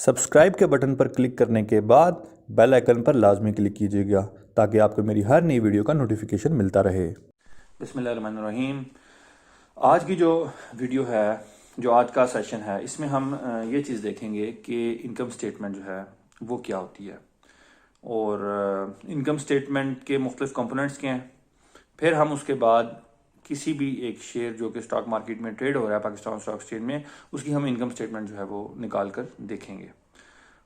Subscribe के button पर click करने के बाद बेल आइकन पर लाजमी क्लिक कीजिएगा ताकि आपको मेरी हर नई वीडियो का नोटिफिकेशन मिलता रहे। बिस्मिल्लाहिर्रहमानिर्रहीम। आज की जो वीडियो है, जो आज का सेशन है, इसमें हम ये चीज़ देखेंगे कि इनकम स्टेटमेंट जो है वो क्या होती है और इनकम स्टेटमेंट के मुख्तलिफ कंपोनेंट्स क्या हैं। फिर हम उसके बाद किसी भी एक शेयर जो कि स्टॉक मार्केट में ट्रेड हो रहा है पाकिस्तान स्टॉक एक्सचेंज में, उसकी हम इनकम स्टेटमेंट जो है वो निकाल कर देखेंगे।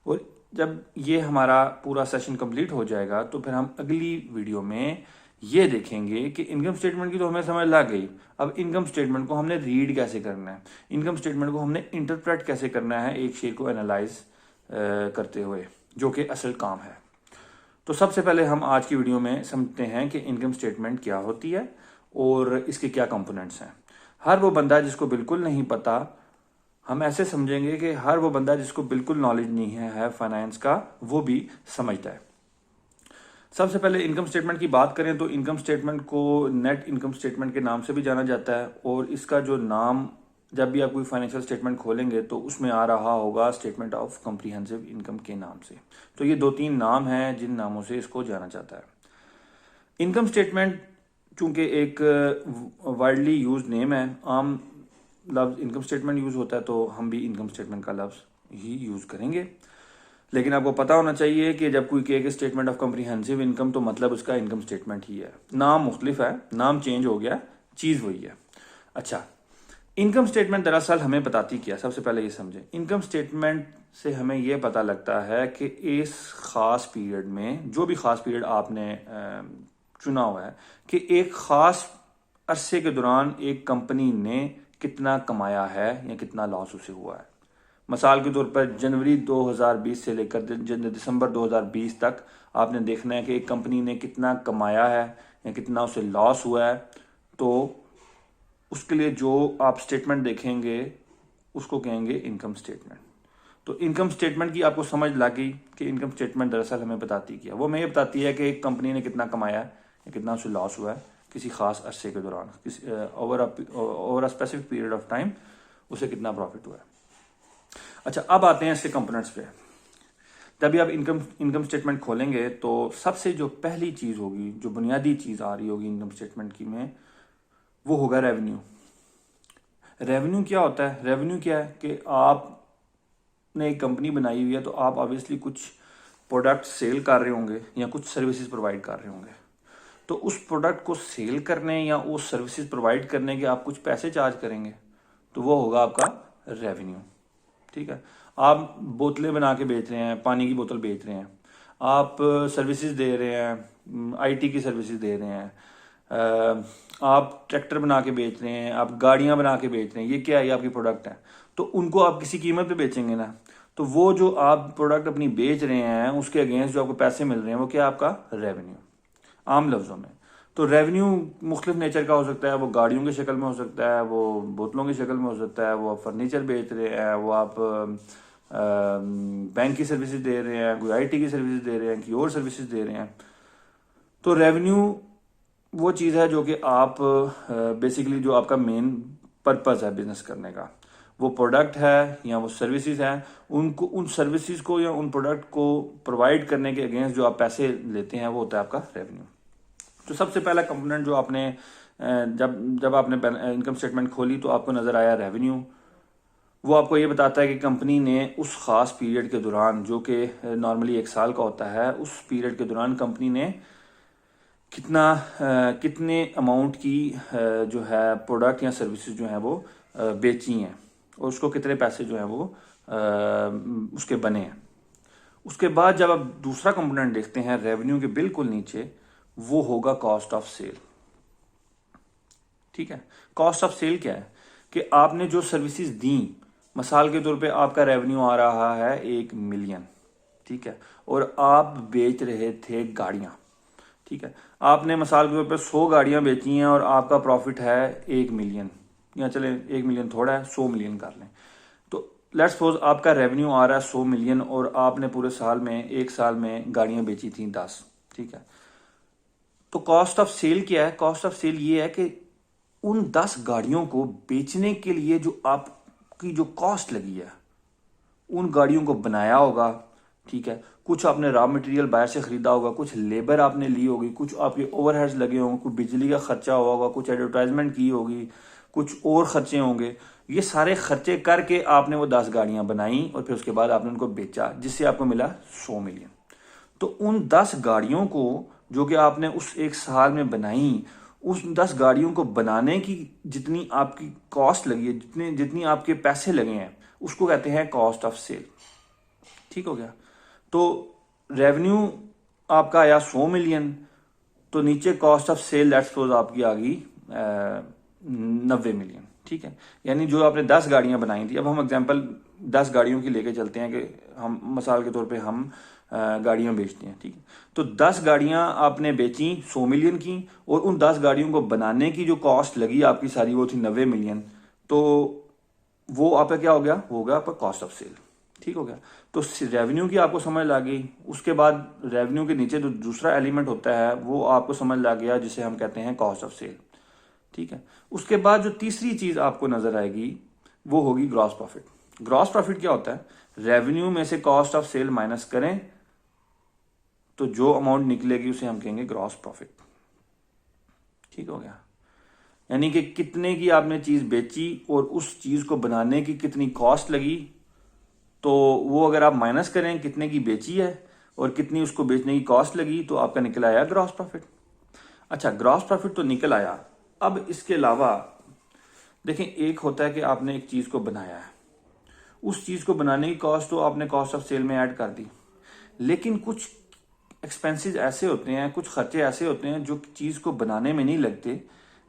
और जब ये हमारा पूरा सेशन कंप्लीट हो जाएगा तो फिर हम अगली वीडियो में ये देखेंगे कि इनकम स्टेटमेंट की तो हमें समझ लग गई। अब इनकम स्टेटमेंट को हमने रीड कैसे करना है, इनकम स्टेटमेंट को हमने इंटरप्रेट कैसे करना है एक शेयर को एनालाइज करते हुए, जो कि असल काम है। तो सबसे पहले हम आज की वीडियो में समझते हैं कि इनकम स्टेटमेंट क्या होती है और इसके क्या कंपोनेंट्स हैं। हर वो बंदा जिसको बिल्कुल नहीं पता, हम ऐसे समझेंगे कि हर वो बंदा जिसको बिल्कुल नॉलेज नहीं है फाइनेंस का, वो भी समझता है। सबसे पहले इनकम स्टेटमेंट की बात करें तो इनकम स्टेटमेंट को नेट इनकम स्टेटमेंट के नाम से भी जाना जाता है और इसका जो नाम, जब भी आप कोई फाइनेंशियल स्टेटमेंट खोलेंगे तो उसमें आ रहा होगा स्टेटमेंट ऑफ कॉम्प्रिहेंसिव इनकम के नाम से। तो ये दो तीन नाम हैं जिन नामों से इसको जाना जाता है। इनकम स्टेटमेंट चूंकि एक वाइडली यूज नेम है, आम लफ्ज इनकम स्टेटमेंट यूज होता है, तो हम भी इनकम स्टेटमेंट का लफ्ज ही यूज करेंगे। लेकिन आपको पता होना चाहिए कि जब कोई कहे स्टेटमेंट ऑफ कॉम्प्रिहेंसिव इनकम तो मतलब उसका इनकम स्टेटमेंट ही है। नाम मुख्तलिफ है, नाम चेंज हो गया, चीज वही है। अच्छा, इनकम स्टेटमेंट दरअसल हमें बताती क्या, सबसे पहले ये समझें। इनकम स्टेटमेंट से हमें यह पता लगता है कि इस खास पीरियड में, जो भी खास पीरियड आपने चुना हुआ है, कि एक खास अरसे के दौरान एक कंपनी ने कितना कमाया है या कितना लॉस उसे हुआ है। मिसाल के तौर पर जनवरी 2020 से लेकर दिसंबर 2020 तक आपने देखना है कि एक कंपनी ने कितना कमाया है या कितना उसे लॉस हुआ है। तो उसके लिए जो आप स्टेटमेंट देखेंगे उसको कहेंगे इनकम स्टेटमेंट। तो इनकम स्टेटमेंट की आपको समझ लग गई कि इनकम स्टेटमेंट दरअसल हमें बताती क्या, वो हमें ये बताती है कि एक कंपनी ने कितना कमाया है या कितना उसे लॉस हुआ है किसी खास अरसे के दौरान, किसी over a specific period of time उसे कितना प्रॉफिट हुआ है। अच्छा, अब आते हैं इसके कंपोनेंट्स पे। जब भी आप इनकम स्टेटमेंट खोलेंगे तो सबसे जो पहली चीज होगी, जो बुनियादी चीज आ रही होगी इनकम स्टेटमेंट की में, वो होगा रेवेन्यू। रेवेन्यू क्या होता है? रेवेन्यू क्या है कि आपने एक कंपनी बनाई हुई है तो आप ऑब्वियसली कुछ प्रोडक्ट सेल कर रहे होंगे या कुछ सर्विसेज प्रोवाइड कर रहे होंगे। तो उस प्रोडक्ट को सेल करने या उस सर्विसेज प्रोवाइड करने के आप कुछ पैसे चार्ज करेंगे, तो वो होगा आपका रेवेन्यू। ठीक है, आप बोतलें बना के बेच रहे हैं, पानी की बोतल बेच रहे हैं, आप सर्विसेज दे रहे हैं, आईटी की सर्विसेज दे रहे हैं, आप ट्रैक्टर बना के बेच रहे हैं, आप गाड़ियां बना के बेच रहे हैं, ये क्या है? ये आपकी प्रोडक्ट है। तो उनको आप किसी कीमत पे बेचेंगे ना, तो वो जो आप प्रोडक्ट अपनी बेच रहे हैं उसके अगेंस्ट जो आपको पैसे मिल रहे हैं वो क्या? आपका रेवेन्यू, आम लफ्जों में। तो रेवेन्यू मुख्तलिफ नेचर का हो सकता है, वो गाड़ियों की शक्ल में हो सकता है, वो बोतलों की शक्ल में हो सकता है, वो आप फर्नीचर बेच रहे हैं, वो आप बैंक की सर्विसेज दे रहे हैं, कोई आईटी की सर्विसेज दे रहे हैं, कि और सर्विसेज दे रहे हैं। तो रेवेन्यू वो चीज़ है जो कि आप बेसिकली जो आपका मेन पर्पस है बिजनेस करने का, वो प्रोडक्ट है या वो सर्विसेज है, उनको, उन सर्विसेज को या उन प्रोडक्ट को प्रोवाइड करने के अगेंस्ट जो आप पैसे लेते हैं वो होता है आपका रेवेन्यू। तो सबसे पहला कंपोनेंट जो आपने जब आपने इनकम स्टेटमेंट खोली तो आपको नजर आया रेवेन्यू। वो आपको ये बताता है कि कंपनी ने उस खास पीरियड के दौरान, जो कि नॉर्मली एक साल का होता है, उस पीरियड के दौरान कंपनी ने कितने अमाउंट की जो है प्रोडक्ट या सर्विसेज जो है वो बेची हैं और उसको कितने पैसे जो है वो उसके बने हैं। उसके बाद जब आप दूसरा कंपोनेंट देखते हैं रेवेन्यू के बिल्कुल नीचे, वो होगा कॉस्ट ऑफ सेल। ठीक है, कॉस्ट ऑफ सेल क्या है कि आपने जो सर्विसेज दी, मिसाल के तौर पे आपका रेवेन्यू आ रहा है 1 मिलियन, ठीक है, और आप बेच रहे थे गाड़ियां। ठीक है, आपने मिसाल के तौर पे 100 गाड़ियां बेची हैं और आपका प्रॉफिट है 1 मिलियन, या चले 1 मिलियन थोड़ा है, 100 मिलियन कर लें। तो लेट्स सपोज आपका रेवेन्यू आ रहा है 100 मिलियन और आपने पूरे साल में, एक साल में गाड़ियां बेची थी 10। ठीक है, तो कॉस्ट ऑफ सेल क्या है? कॉस्ट ऑफ सेल ये है कि उन 10 गाड़ियों को बेचने के लिए जो आपकी जो कॉस्ट लगी है उन गाड़ियों को बनाया होगा, ठीक है, कुछ आपने रॉ मटेरियल बाहर से खरीदा होगा, कुछ लेबर आपने ली होगी, कुछ आपके ओवरहेड्स लगे होंगे, कुछ बिजली का खर्चा होगा, कुछ एडवर्टाइजमेंट की होगी, कुछ और खर्चे होंगे। ये सारे खर्चे करके आपने वो 10 गाड़ियां बनाई और फिर उसके बाद आपने उनको बेचा, जिससे आपको मिला 100 मिलियन। तो उन 10 गाड़ियों को जो कि आपने उस एक साल में बनाई, उस 10 गाड़ियों को बनाने की जितनी आपकी कॉस्ट लगी है, जितनी आपके पैसे लगे हैं, उसको कहते हैं कॉस्ट ऑफ सेल। ठीक हो गया। तो रेवेन्यू आपका आया 100 मिलियन, तो नीचे cost of sale let's suppose आपकी आ गई 90 मिलियन। ठीक है, यानी जो आपने 10 गाड़ियां बनाई थी, अब हम एग्जांपल 10 गाड़ियों की लेके चलते हैं कि हम मिसाल के तौर पे हम गाड़ियां बेचते हैं। ठीक है, तो 10 गाड़ियां आपने बेची 100 मिलियन की, और उन 10 गाड़ियों को बनाने की जो कॉस्ट लगी आपकी सारी वो थी 90 मिलियन। तो वो आपका क्या हो गया, वो हो गया आपका कॉस्ट ऑफ सेल। ठीक हो गया। तो रेवेन्यू की आपको समझ लग गई। उसके बाद रेवेन्यू के नीचे जो दूसरा एलिमेंट होता है वो आपको समझ लग गया, जिसे हम कहते हैं कॉस्ट ऑफ सेल। ठीक है, उसके बाद जो तीसरी चीज आपको नजर आएगी वो होगी ग्रॉस प्रॉफिट। ग्रॉस प्रॉफिट क्या होता है, रेवेन्यू में से कॉस्ट ऑफ सेल माइनस करें तो जो अमाउंट निकलेगी उसे हम कहेंगे ग्रॉस प्रॉफिट। ठीक हो गया, यानी कि कितने की आपने चीज बेची और उस चीज को बनाने की कितनी कॉस्ट लगी, तो वो अगर आप माइनस करें कितने की बेची है और कितनी उसको बेचने की कॉस्ट लगी, तो आपका निकल आया ग्रॉस प्रॉफिट। अच्छा, ग्रॉस प्रॉफिट तो निकल आया। अब इसके अलावा देखें, एक होता है कि आपने एक चीज को बनाया है, उस चीज को बनाने की कॉस्ट तो आपने कॉस्ट ऑफ सेल में ऐड कर दी, लेकिन कुछ एक्सपेंसेस ऐसे होते हैं, कुछ खर्चे ऐसे होते हैं जो चीज को बनाने में नहीं लगते,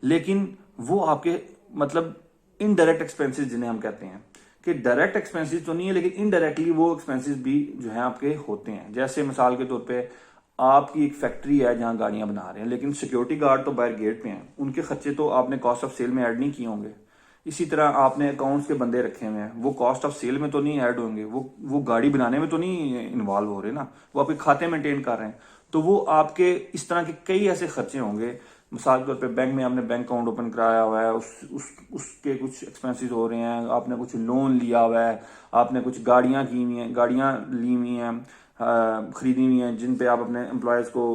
लेकिन वो आपके मतलब इनडायरेक्ट एक्सपेंसेस जिन्हें हम कहते हैं, कि डायरेक्ट एक्सपेंसेस तो नहीं है लेकिन इनडायरेक्टली वो एक्सपेंसेस भी जो है आपके होते हैं। जैसे मिसाल के तौर पे आपकी एक फैक्ट्री है जहां गाड़ियां बना रहे हैं, लेकिन सिक्योरिटी गार्ड तो बाहर गेट पे हैं, उनके खर्चे तो आपने कॉस्ट ऑफ सेल में ऐड नहीं किए होंगे। इसी तरह आपने अकाउंट्स के बंदे रखे हुए हैं, वो कॉस्ट ऑफ सेल में तो नहीं ऐड होंगे, वो गाड़ी बनाने में तो नहीं इन्वॉल्व हो रहे ना, वो आपके खाते मेंटेन कर रहे हैं। तो वो आपके इस तरह के कई ऐसे खर्चे होंगे। मिसाल के तौर पे बैंक में आपने बैंक अकाउंट ओपन कराया हुआ है, उसके कुछ एक्सपेंसेस हो रहे हैं, आपने कुछ लोन लिया हुआ है, आपने कुछ गाड़ियां की हुई हैं, गाड़ियां ली हुई हैं, खरीदी हुई हैं, जिन पे आप अपने एम्प्लॉयज को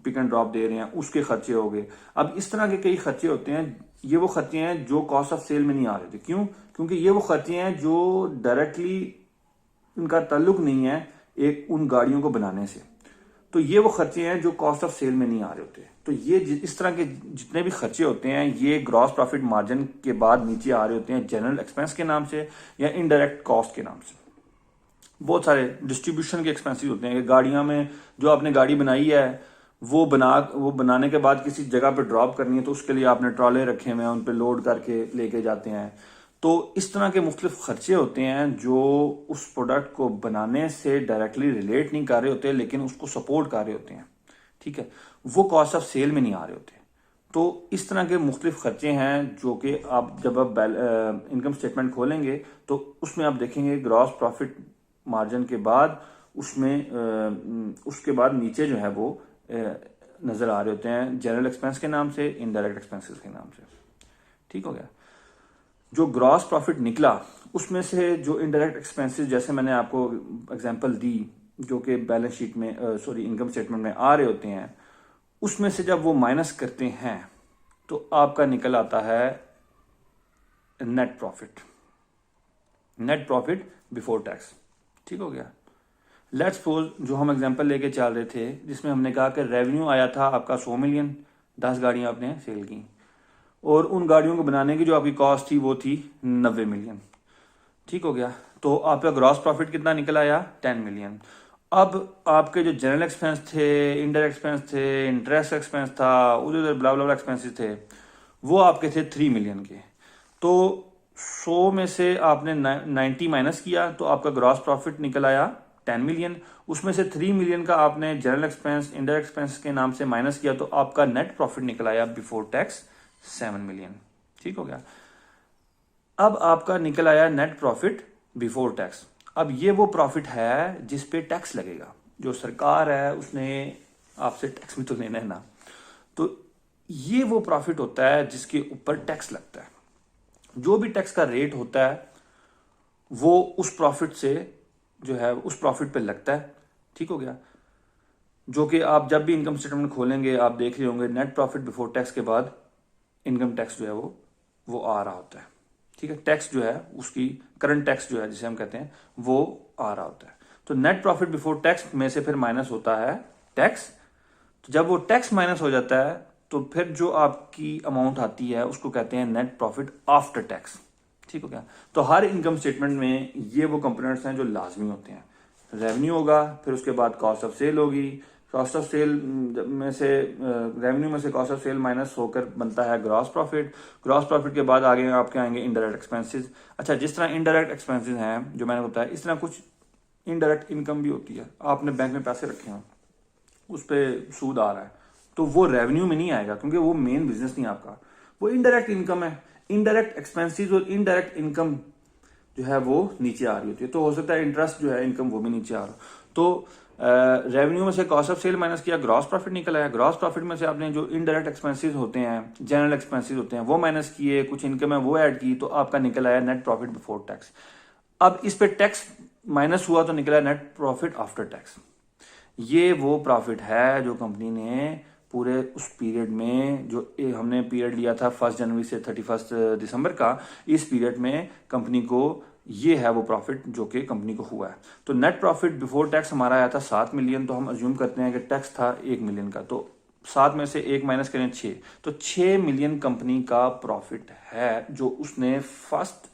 पिक एंड ड्रॉप दे रहे हैं, उसके खर्चे हो गए। अब इस तरह के कई खर्चे होते हैं, ये वो खर्चे हैं जो कॉस्ट ऑफ सेल में नहीं आ रहे थे। क्यों? क्योंकि ये वो खर्चे हैं जो डायरेक्टली इनका ताल्लुक नहीं है एक उन गाड़ियों को बनाने से। तो ये वो खर्चे हैं जो कॉस्ट ऑफ सेल में नहीं आ रहे होते। तो ये इस तरह के जितने भी खर्चे होते हैं, ये ग्रॉस प्रॉफिट मार्जिन के बाद नीचे आ रहे होते हैं जनरल एक्सपेंस के नाम से या इनडायरेक्ट कॉस्ट के नाम से। बहुत सारे डिस्ट्रीब्यूशन के एक्सपेंसेस होते हैं कि गाड़ियां में जो आपने गाड़ी बनाई है वो बनाने के बाद किसी जगह पे ड्रॉप करनी है, तो उसके लिए आपने ट्रॉले रखे हुए हैं, उन पे लोड करके लेके जाते हैं। तो इस तरह के मुख्तलिफ खर्चे होते हैं जो उस प्रोडक्ट को बनाने से डायरेक्टली रिलेट नहीं कर रहे होते, लेकिन उसको सपोर्ट कर रहे होते हैं। ठीक है, वो कॉस्ट ऑफ सेल में नहीं आ रहे होते। तो इस तरह के मुख्तलिफ खर्चे हैं जो कि आप जब आप इनकम स्टेटमेंट खोलेंगे तो उसमें आप देखेंगे ग्रॉस प्रॉफिट मार्जिन के बाद उसके बाद नीचे जो है वो नजर आ रहे होते हैं जनरल एक्सपेंस के नाम से, इनडायरेक्ट एक्सपेंसेस के नाम से। ठीक हो गया। जो ग्रॉस प्रॉफिट निकला उसमें से जो इनडायरेक्ट एक्सपेंसेस जैसे मैंने आपको एग्जांपल दी जो कि बैलेंस शीट में इनकम स्टेटमेंट में आ रहे होते हैं, उसमें से जब वो माइनस करते हैं तो आपका निकल आता है net profit, net profit before tax. ठीक हो गया। लेट्स सपोज जो हम एग्जांपल लेके चल रहे थे जिसमें हमने कहा कि रेवेन्यू आया था आपका 100 मिलियन, 10 गाड़ियां आपने सेल की, और उन गाड़ियों को बनाने की जो आपकी कॉस्ट थी वो थी 90 मिलियन। ठीक हो गया। तो आपका ग्रॉस प्रॉफिट कितना निकल आया, 10 मिलियन। अब आपके जो जनरल एक्सपेंस थे, इनडायरेक्ट एक्सपेंस थे, इंटरेस्ट एक्सपेंस था, उधर ब्ला ब्ला एक्सपेंसेस थे, वो आपके थे 3 मिलियन के। तो 100 में से आपने 90 माइनस किया तो आपका ग्रॉस प्रॉफिट निकल आया 10 मिलियन। उसमें से 3 मिलियन का आपने जनरल एक्सपेंस, इनडायरेक्ट एक्सपेंस के नाम से माइनस किया तो आपका नेट प्रॉफिट निकल आया बिफोर टैक्स 7 मिलियन। ठीक हो गया। अब आपका निकल आया नेट प्रॉफिट बिफोर टैक्स। अब ये वो प्रॉफिट है जिस पे टैक्स लगेगा, जो सरकार है उसने आपसे टैक्स भी तो लेना है ना। तो ये वो प्रॉफिट होता है जिसके ऊपर टैक्स लगता है। जो भी टैक्स का रेट होता है वो उस प्रॉफिट से जो है उस प्रॉफिट पे लगता है। ठीक हो गया। जो कि आप जब भी इनकम स्टेटमेंट खोलेंगे आप देख रहे होंगे नेट प्रॉफिट बिफोर टैक्स के बाद इनकम टैक्स जो है वो आ रहा होता है। ठीक है, टैक्स जो है उसकी करंट टैक्स जो है जिसे हम कहते हैं वो आ रहा होता है। तो नेट प्रॉफिट बिफोर टैक्स में से फिर माइनस होता है टैक्स। तो जब वो टैक्स माइनस हो जाता है तो फिर जो आपकी अमाउंट आती है उसको कहते हैं नेट प्रॉफिट आफ्टर टैक्स। ठीक हो गया। तो हर इनकम स्टेटमेंट में ये वो कंपोनेंट्स हैं जो लाजमी होते हैं। रेवेन्यू होगा, फिर उसके बाद कॉस्ट ऑफ सेल होगी। कॉस्ट ऑफ सेल में से रेवेन्यू में से कॉस्ट ऑफ सेल माइनस होकर बनता है ग्रॉस प्रॉफिट। ग्रॉस प्रॉफिट के बाद आगे आपके आएंगे इनडायरेक्ट एक्सपेंसेस। अच्छा, जिस तरह इनडायरेक्ट एक्सपेंसेस हैं जो मैंने बताया, इस तरह कुछ इनडायरेक्ट इनकम भी होती है। आपने बैंक में पैसे रखे हैं, उस पर सूद आ रहा है, तो वो रेवेन्यू में नहीं आएगा क्योंकि वो मेन बिजनेस नहीं आपका, वो इनडायरेक्ट इनकम है। इनडायरेक्ट एक्सपेंसेस और इनडायरेक्ट इनकम जो है वो नीचे आ रही होती है। तो हो सकता है इंटरेस्ट जो है इनकम वो भी नीचे आ रहा। तो रेवेन्यू में से कॉस्ट ऑफ सेल माइनस किया, ग्रॉस प्रॉफिट निकल आया। ग्रॉस प्रॉफिट में से आपने जो इनडायरेक्ट एक्सपेंसेस होते हैं, जनरल एक्सपेंसेस होते हैं, वो माइनस किए, कुछ इनकम है वो ऐड की, तो आपका निकल आया नेट प्रॉफिट बिफोर टैक्स। अब इस पे टैक्स माइनस हुआ तो निकला नेट प्रॉफिट आफ्टर टैक्स। ये वो प्रॉफिट है जो कंपनी ने पूरे उस पीरियड में, जो हमने पीरियड लिया था 1 जनवरी से 31 दिसंबर का, इस पीरियड में कंपनी को ये है वो प्रॉफिट जो कि कंपनी को हुआ है। तो नेट प्रॉफिट बिफोर टैक्स हमारा आया था 7 मिलियन। तो हम अज्यूम करते हैं कि टैक्स था 1 मिलियन का, तो 7 में से 1 माइनस करें 6, तो 6 मिलियन कंपनी का प्रॉफिट है जो उसने 1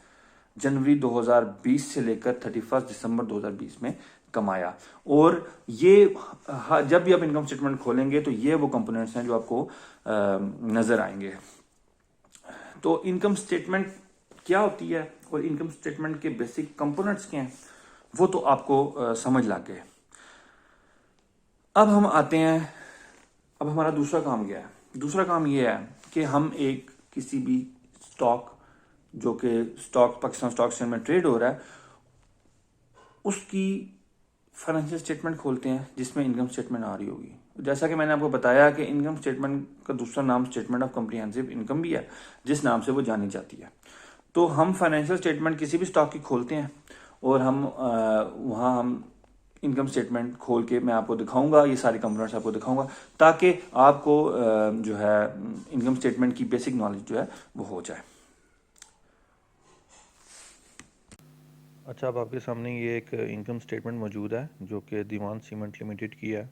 जनवरी 2020 से लेकर 31 दिसंबर 2020 में कमाया। और ये जब भी आप इनकम स्टेटमेंट खोलेंगे तो ये वो कंपोनेंट्स हैं जो आपको नजर आएंगे। तो इनकम स्टेटमेंट क्या होती है और इनकम स्टेटमेंट के बेसिक कंपोनेंट्स क्या हैं वो तो आपको समझ लग गए। अब हम आते हैं, अब हमारा दूसरा काम क्या है। दूसरा काम ये है कि हम एक किसी भी स्टॉक जो कि स्टॉक पाकिस्तान स्टॉक एक्सचेंज में ट्रेड हो रहा है उसकी फाइनेंशियल स्टेटमेंट खोलते हैं जिसमें इनकम स्टेटमेंट आ रही होगी। जैसा कि मैंने आपको बताया कि इनकम स्टेटमेंट का दूसरा नाम स्टेटमेंट ऑफ कॉम्प्रिहेंसिव इनकम भी है, जिस नाम से वो जानी जाती है। तो हम फाइनेंशियल स्टेटमेंट किसी भी स्टॉक की खोलते हैं और हम वहाँ हम इनकम स्टेटमेंट खोल के मैं आपको दिखाऊंगा, ये सारी कंपोनेंट्स आपको दिखाऊंगा ताकि आपको जो है इनकम स्टेटमेंट की बेसिक नॉलेज जो है वो हो जाए। अच्छा, अब आपके सामने ये एक इनकम स्टेटमेंट मौजूद है जो कि दीवान सीमेंट लिमिटेड की है।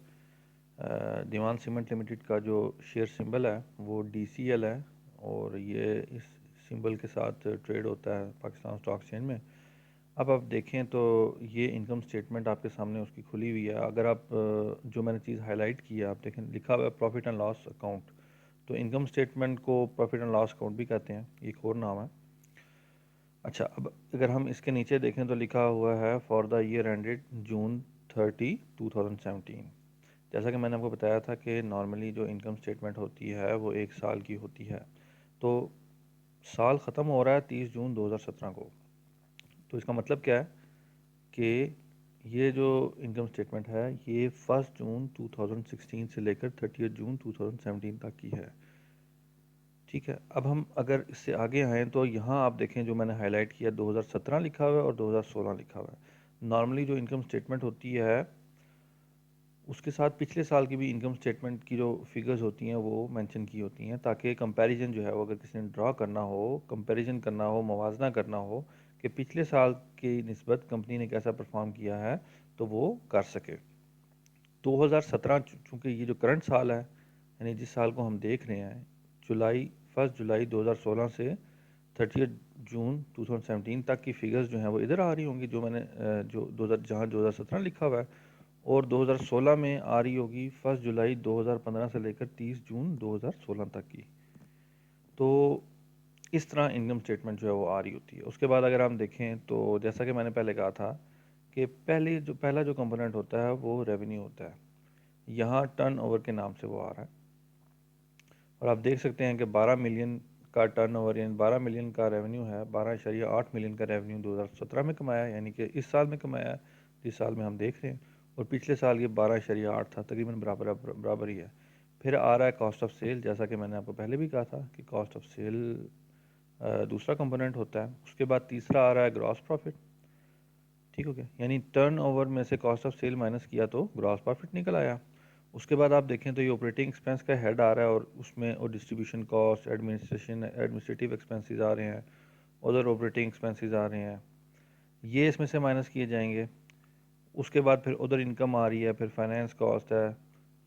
दीवान सीमेंट लिमिटेड का जो शेयर सिंबल है वो DCL है और ये इस सिंबल के साथ ट्रेड होता है पाकिस्तान स्टॉक एक्सचेंज में। अब आप देखें तो ये इनकम स्टेटमेंट आपके सामने उसकी खुली हुई है। अगर आप जो मैंने चीज़ हाईलाइट की है, आप देखें लिखा हुआ है प्रॉफिट एंड लॉस अकाउंट। तो इनकम स्टेटमेंट को प्रॉफिट एंड लॉस अकाउंट भी कहते हैं, एक और नाम है। अच्छा, अब अगर हम इसके नीचे देखें तो लिखा हुआ है for the year ended June 30, 2017। जैसा कि मैंने आपको बताया था कि नॉर्मली जो इनकम स्टेटमेंट होती है वो 1 साल की होती है। तो साल ख़त्म हो रहा है 30 जून 2017 को। तो इसका मतलब क्या है कि ये जो इनकम स्टेटमेंट है ये 1 जून 2016 से लेकर 30 जून 2017 तक की है। ठीक है, अब हम अगर इससे आगे आएँ तो यहाँ आप देखें जो मैंने हाईलाइट किया 2017 लिखा हुआ है और 2016 लिखा हुआ है। नॉर्मली जो इनकम स्टेटमेंट होती है उसके साथ पिछले साल की भी इनकम स्टेटमेंट की जो फिगर्स होती हैं वो मेंशन की होती हैं ताकि कंपैरिजन जो है वो अगर किसी ने ड्रॉ करना हो, कंपैरिजन करना हो, मवाजना करना हो कि पिछले साल की निस्बत कंपनी ने कैसा परफॉर्म किया है तो वो कर सके। 2017 चूँकि ये जो करंट साल है, यानी जिस साल को हम देख रहे हैं, 1 जुलाई 2016 से 30 जून 2017 तक की फिगर्स जो हैं वो इधर आ रही होंगी जो मैंने जो 2000 जहाँ 2017 लिखा हुआ है, और 2016 में आ रही होगी 1 जुलाई 2015 से लेकर 30 जून 2016 तक की। तो इस तरह इनकम स्टेटमेंट जो है वो आ रही होती है। उसके बाद अगर हम देखें तो जैसा कि मैंने पहले कहा था कि पहला जो कंपोनेंट होता है वो रेवेन्यू होता है। यहाँ टर्नओवर के नाम से वो आ रहा है और आप देख सकते हैं कि 12 मिलियन का टर्नओवर यानी 12 मिलियन का रेवेन्यू है। 12.8 मिलियन का रेवेन्यू 2017 में कमाया, यानी कि इस साल में कमाया जिस साल में हम देख रहे हैं, और पिछले साल ये 12.8 था, तकरीबन बराबर ही है। फिर आ रहा है कॉस्ट ऑफ सेल, जैसा कि मैंने आपको पहले भी कहा था कि कॉस्ट ऑफ सेल दूसरा कंपोनेंट होता है। उसके बाद तीसरा आ रहा है ग्रॉस प्रॉफिट, ठीक हो गया, यानी टर्नओवर में से कॉस्ट ऑफ सेल माइनस किया तो ग्रॉस प्रॉफिट निकल आया। उसके बाद आप देखें तो ये ऑपरेटिंग एक्सपेंस का हेड आ रहा है और उसमें और डिस्ट्रीब्यूशन कॉस्ट, एडमिनिस्ट्रेटिव एक्सपेंसेस आ रहे हैं, अदर ऑपरेटिंग एक्सपेंसेस आ रहे हैं, ये इसमें से माइनस किए जाएंगे। उसके बाद फिर उधर इनकम आ रही है, फिर फाइनेंस कॉस्ट है।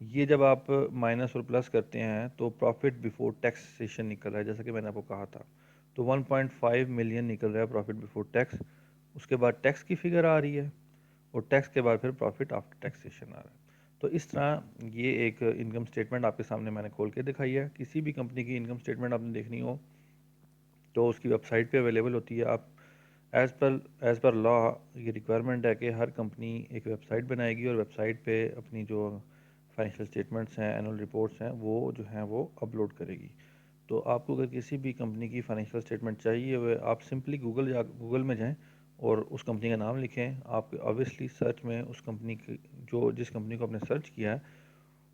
ये जब आप माइनस और प्लस करते हैं तो प्रॉफिट बिफोर टैक्सेशन निकल रहा है, जैसा कि मैंने आपको कहा था। तो 1.5 मिलियन निकल रहा है प्रॉफिट बिफोर टैक्स। उसके बाद टैक्स की फिगर आ रही है और टैक्स के बाद फिर प्रॉफिट आफ्टर टैक्सेशन आ रहा है। तो इस तरह ये एक इनकम स्टेटमेंट आपके सामने मैंने खोल के दिखाई है। किसी भी कंपनी की इनकम स्टेटमेंट आपने देखनी हो तो उसकी वेबसाइट पे अवेलेबल होती है। आप एज़ पर लॉ ये रिक्वायरमेंट है कि हर कंपनी एक वेबसाइट बनाएगी और वेबसाइट पे अपनी जो फाइनेंशियल स्टेटमेंट्स हैं, एनुअल रिपोर्ट्स हैं, वो जो हैं वो अपलोड करेगी। तो आपको अगर किसी भी कंपनी की फाइनेंशियल स्टेटमेंट चाहिए हुए, आप सिंपली गूगल में जाएं और उस कंपनी का नाम लिखें। आप ऑब्वियसली सर्च में उस कंपनी की जो जिस कंपनी को आपने सर्च किया है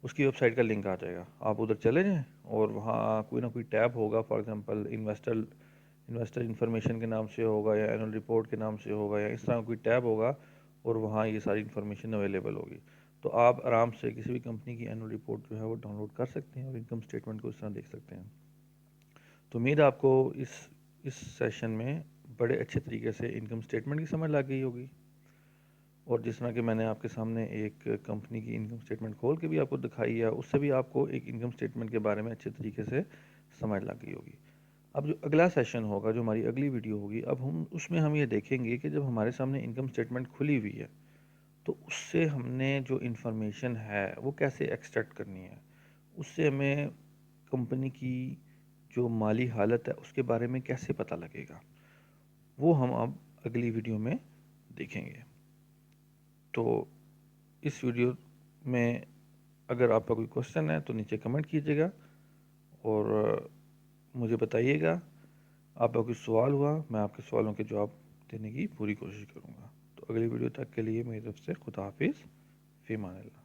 उसकी वेबसाइट का लिंक आ जाएगा। आप उधर चले जाएं और वहाँ कोई ना कोई टैब होगा, फॉर एग्जांपल इन्वेस्टर इन्फॉर्मेशन के नाम से होगा या एनुअल रिपोर्ट के नाम से होगा या इस तरह कोई टैब होगा और वहाँ ये सारी इन्फॉर्मेशन अवेलेबल होगी। तो आप आराम से किसी भी कंपनी की एनुअल रिपोर्ट जो है वो डाउनलोड कर सकते हैं और इनकम स्टेटमेंट को इस तरह देख सकते हैं। तो उम्मीद है आपको इस सेशन में बड़े अच्छे तरीके से इनकम स्टेटमेंट की समझ लग गई होगी। और जिस तरह कि मैंने आपके सामने एक कंपनी की इनकम स्टेटमेंट खोल के भी आपको दिखाई है, उससे भी आपको एक इनकम स्टेटमेंट के बारे में अच्छे तरीके से समझ लग गई होगी। अब जो अगला सेशन होगा, जो हमारी अगली वीडियो होगी, अब हम ये देखेंगे कि जब हमारे सामने इनकम स्टेटमेंट खुली हुई है तो उससे हमने जो इन्फॉर्मेशन है वो कैसे एक्सट्रैक्ट करनी है, उससे हमें कंपनी की जो माली हालत है उसके बारे में कैसे पता लगेगा, वो हम अब अगली वीडियो में देखेंगे। तो इस वीडियो में अगर आपका कोई क्वेश्चन है तो नीचे कमेंट कीजिएगा और मुझे बताइएगा। आपका कोई सवाल हुआ, मैं आपके सवालों के जवाब देने की पूरी कोशिश करूँगा। तो अगली वीडियो तक के लिए मेरी तरफ से खुदा हाफिज़, फ़ी अमान अल्लाह।